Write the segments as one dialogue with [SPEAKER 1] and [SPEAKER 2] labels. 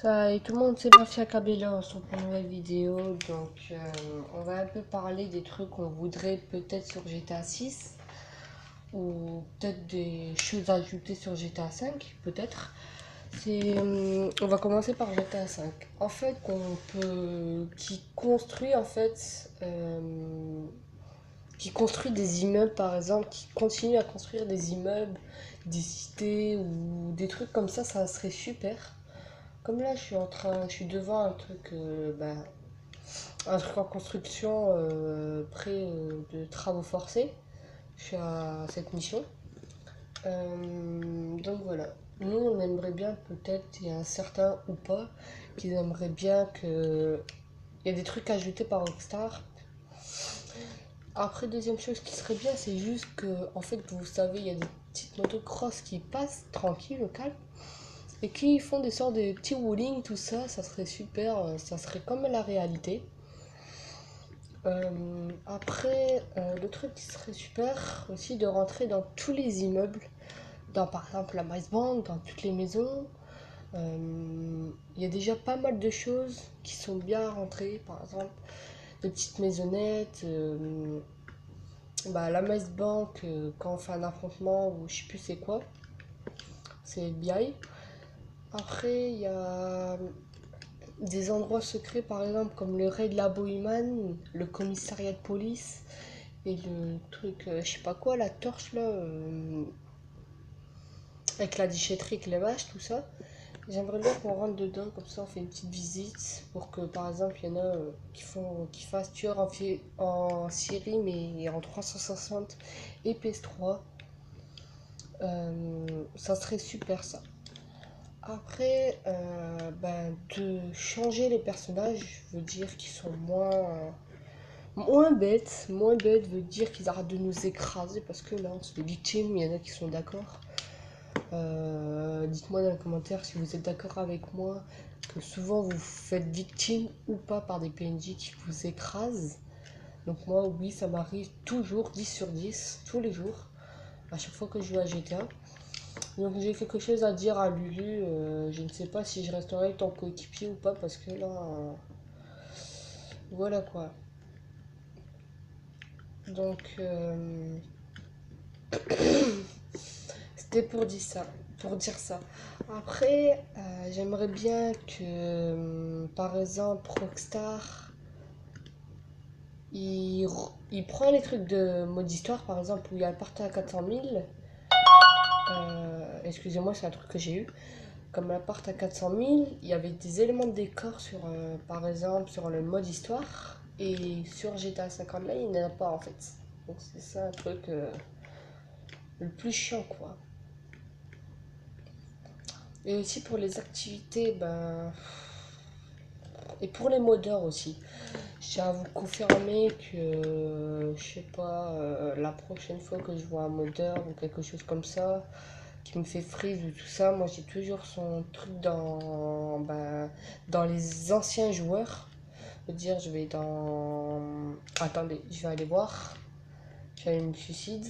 [SPEAKER 1] Ça et tout le monde, c'est Mafia Cabello sur une nouvelle vidéo. On va un peu parler des trucs qu'on voudrait peut-être sur GTA 6 ou peut-être des choses à ajouter sur GTA 5, peut-être. On va commencer par GTA 5. En fait, qui construit qui construit des immeubles par exemple, qui continue à construire des immeubles, des cités ou des trucs comme ça serait super. Comme là, je suis devant un truc en construction près de travaux forcés. Je suis à cette mission. Donc voilà. Nous, on aimerait bien peut-être, il y a certains ou pas, qui aimeraient bien que il y a des trucs ajoutés par Rockstar. Après, deuxième chose qui serait bien, c'est juste que, en fait, vous savez, il y a des petites motocross qui passent tranquille, au calme, et qui font des sortes de petits wheeling, tout ça, ça serait super, ça serait comme la réalité. Le truc qui serait super aussi de rentrer dans tous les immeubles, dans par exemple la Maze Bank, dans toutes les maisons. Il y a déjà pas mal de choses qui sont bien rentrées, par exemple des petites maisonnettes, la Maze Bank quand on fait un affrontement ou je sais plus c'est quoi, c'est FBI. Après, il y a des endroits secrets, par exemple, comme le raid de la Bohemian, le commissariat de police et le truc, je sais pas quoi, la torche là, avec la déchetterie, avec les vaches, tout ça. J'aimerais bien qu'on rentre dedans, comme ça on fait une petite visite pour que par exemple il y en a qui fassent tueur en Syrie mais en 360 et PS3. Ça serait super ça. Après, de changer les personnages veut dire qu'ils sont moins bêtes. Moins bêtes veut dire qu'ils arrêtent de nous écraser parce que là, on se fait victime, il y en a qui sont d'accord. Dites-moi dans les commentaires si vous êtes d'accord avec moi que souvent vous faites victime ou pas par des PNJ qui vous écrasent. Donc moi, oui, ça m'arrive toujours 10 sur 10, tous les jours, à chaque fois que je joue à GTA. Donc j'ai quelque chose à dire à Lulu. Je ne sais pas si je resterai ton coéquipier ou pas parce que là, voilà quoi. Donc c'était pour dire ça. Après, j'aimerais bien que, par exemple, Rockstar, il prend les trucs de mode histoire, par exemple, où il y a le partage à 400 000. Excusez-moi, c'est un truc que j'ai eu. Comme l'appart à 400 000, il y avait des éléments de décor sur, par exemple, sur le mode histoire. Et sur GTA 50 là, il n'y en a pas en fait. Donc c'est ça un truc le plus chiant quoi. Et aussi pour les activités, et pour les modeurs aussi. Je tiens à vous confirmer que, je sais pas, la prochaine fois que je vois un modeur ou quelque chose comme ça, qui me fait freeze ou tout ça, moi j'ai toujours son truc dans les anciens joueurs. Je veux dire, je vais dans. Attendez, je vais aller voir. J'allais me suicide.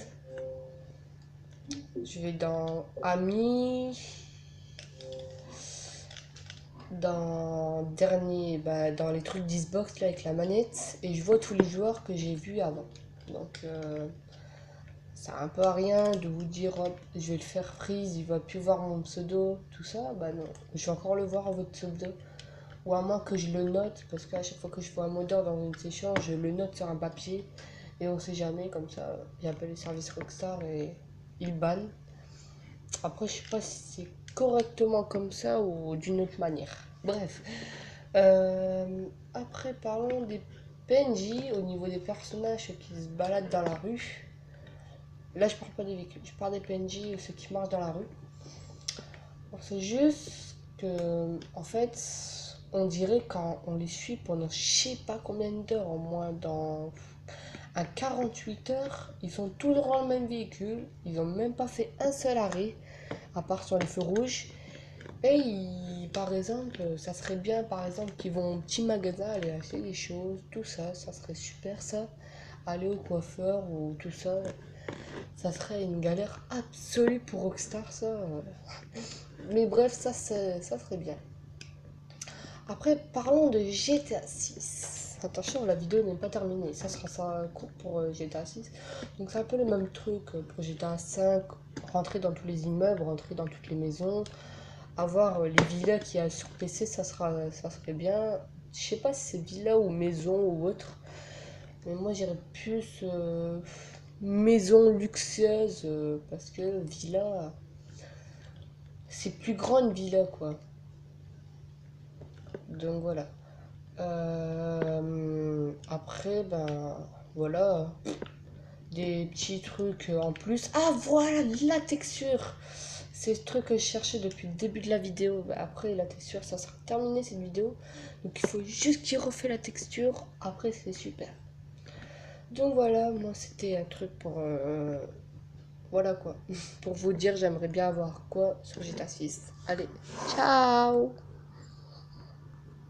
[SPEAKER 1] Je vais dans Amis. Dans dernier, dans les trucs d'Xbox là avec la manette. Et je vois tous les joueurs que j'ai vus avant. Donc ça a un peu à rien de vous dire hop, je vais le faire freeze, il va plus voir mon pseudo, tout ça. Bah non, je vais encore le voir votre pseudo. Ou à moins que je le note, parce qu'à chaque fois que je vois un modeur dans une session, je le note sur un papier. Et on sait jamais, comme ça, j'appelle le service Rockstar et ils bannent. Après, je sais pas si c'est correctement comme ça ou d'une autre manière. Bref. Après, parlons des PNJ au niveau des personnages qui se baladent dans la rue. Là, je parle pas des véhicules, je parle des PNJ, ceux qui marchent dans la rue. C'est juste que, en fait, on dirait quand on les suit pendant je sais pas combien d'heures, au moins dans à 48 heures, ils sont toujours dans le même véhicule, ils n'ont même pas fait un seul arrêt, à part sur les feux rouges. Par exemple, ça serait bien, par exemple, qu'ils vont au petit magasin aller acheter des choses, tout ça, ça serait super ça. Aller au coiffeur ou tout ça, ça serait une galère absolue pour Rockstar, ça. Mais bref, ça serait bien. Après, parlons de GTA 6. Attention, la vidéo n'est pas terminée. Ça sera ça court pour GTA 6. Donc c'est un peu le même truc pour GTA 5. Rentrer dans tous les immeubles, rentrer dans toutes les maisons. Avoir les villas qu'il y a sur PC, ça serait bien. Je sais pas si c'est villa ou maison ou autre. Mais moi j'irais plus maison luxueuse parce que villa, c'est plus grand une villa quoi. Donc voilà. Après, ben voilà, des petits trucs en plus. Ah voilà, la texture! C'est ce truc que je cherchais depuis le début de la vidéo. Bah, après, la texture, ça sera terminé cette vidéo. Donc il faut juste qu'il refait la texture. Après, c'est super. Donc voilà, moi c'était un truc pour... voilà quoi. Pour vous dire, j'aimerais bien avoir quoi sur GTA 6. Allez, ciao!